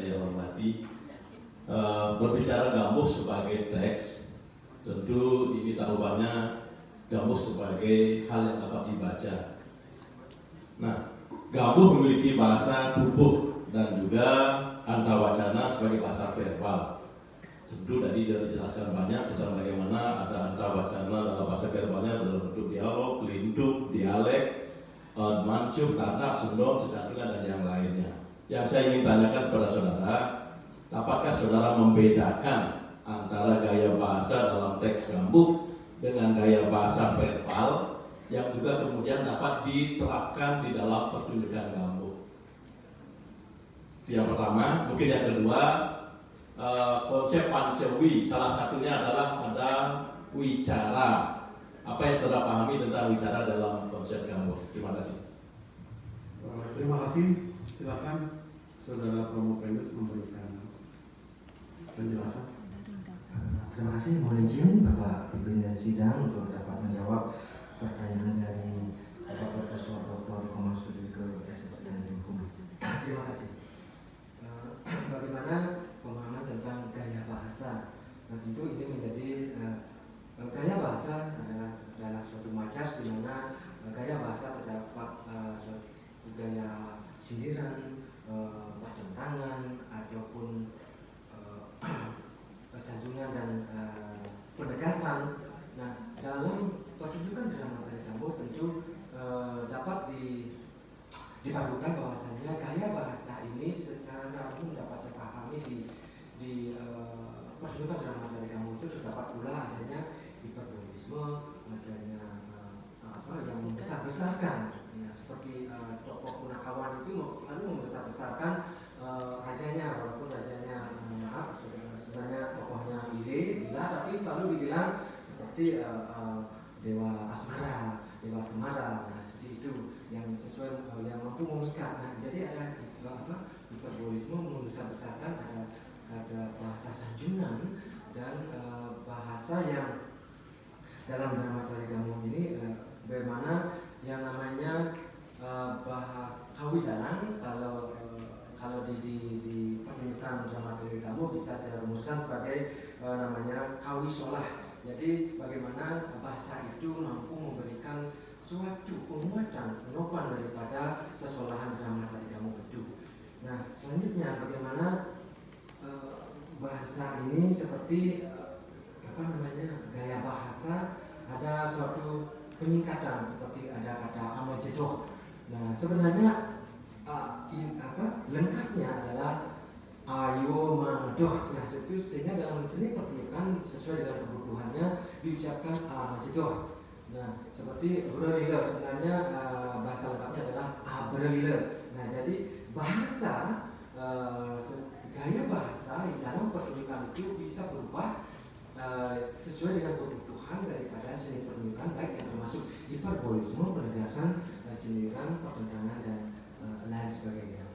saya hormati, berbicara gambus sebagai teks, tentu ini taruhannya gambus sebagai hal yang dapat dibaca. Nah, gambus memiliki bahasa tubuh dan juga antawacana sebagai bahasa verbal. Tentu tadi sudah dijelaskan banyak tentang bagaimana ada antawacana dalam bahasa verbalnya dalam bentuk dialog, lindung, dialek, mancung, tanah, sundong, cecadungan, dan yang lainnya. Yang saya ingin tanyakan kepada saudara, apakah saudara membedakan antara gaya bahasa dalam teks gambus dengan gaya bahasa verbal yang juga kemudian dapat diterapkan di dalam pertunjukan gambus? Yang pertama, mungkin yang kedua, konsep pancewi, salah satunya adalah ada wicara. Apa yang saudara pahami tentang wicara dalam konsep gambus? Terima kasih. Terima kasih. Silakan Saudara Promopendes memberikan penjelasan. Terima kasih. Mohon izin Bapak Pimpinan Sidang untuk dapat menjawab pertanyaan dari Bapak Profesor Dr. Komastudi ke SSN Hukum. Terima kasih. Bagaimana pemahaman tentang gaya bahasa? Nah, tentu ini menjadi gaya bahasa adalah suatu majas di mana gaya bahasa terdapat suatu gaya sindiran, pertentangan ataupun sanjungan dan penegasan. Nah, dalam pertunjukan drama tari gambus tentu dapat dipadukan bahwasannya gaya bahasa ini secara umum dapat saya pahami di pertunjukan drama tari gambus itu terdapat pula adanya hiperbolisme, adanya yang membesar-besarkan, ya, seperti tokoh Punakawan itu selalu membesar-besarkan rajanya, walaupun rajanya sebenarnya tokohnya gila, tapi selalu dibilang seperti dewa asmara, dewa semara, nah seperti itu yang sesuai yang mampu memikat. Nah, jadi ada hiperbolisme, membesar-besarkan, ada bahasa sanjungan dan bahasa yang dalam drama tari gambus ini bagaimana yang namanya bahasa kawi dalang. Kalau di pertunjukan drama tari gambus bisa saya rumuskan sebagai namanya kawi solah. Jadi bagaimana bahasa itu mampu memberikan suatu penguatan, penopang daripada sesolahan drama tari gambus itu. Nah, selanjutnya bagaimana bahasa ini seperti gaya bahasa ada suatu peningkatan, seperti ada kata amajedoh. Nah, sebenarnya lengkapnya adalah ayo madoh. Nah, itu sehingga dalam seni pertunjukan sesuai dengan kebutuhannya diucapkan amajedoh. Nah, seperti brelile, sebenarnya bahasa lengkapnya adalah abrelile. Nah, jadi bahasa gaya bahasa dalam pertunjukan itu bisa berubah sesuai dengan kebutuhan daripada seni pertunjukan, baik yang termasuk hiperbolisme, penegasan, sindiran, pertentangan, dan lain sebagainya.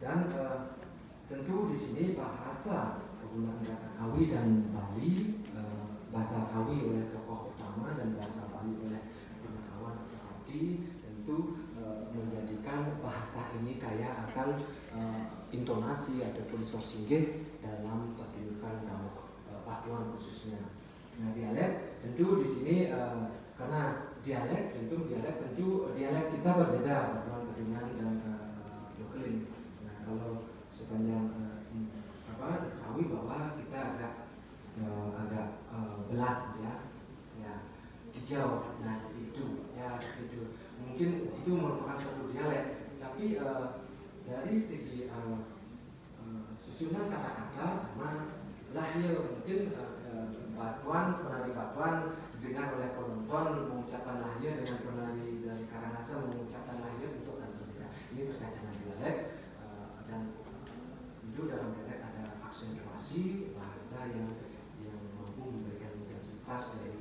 Dan tentu di sini bahasa, penggunaan bahasa Kawi dan Bali, bahasa Kawi oleh tokoh utama dan bahasa Bali oleh Punakawan atau Abdi, tentu menjadikan bahasa ini kaya akan intonasi ataupun sosinggih dalam pertunjukan gambus Patuan khususnya. Nah, dialek tentu di sini karena dialek kita berbeda Patuan Kedungan dan Lokelin. Nah, kalau sepanjang diketahui bahwa kita agak belat ya hijau, nah seperti itu ya, seperti itu. Mungkin itu merupakan suatu dialek, tapi dari segi susunan kata-kata sama lahir, mungkin penari Batuan didengar oleh penonton mengucapkan lahir dengan penari dari Karangasem mengucapkan lahir itu akan berbeda. Ini terkait dengan dialek dan itu dalam dialek ada aksentuasi bahasa yang mampu memberikan intensitas dari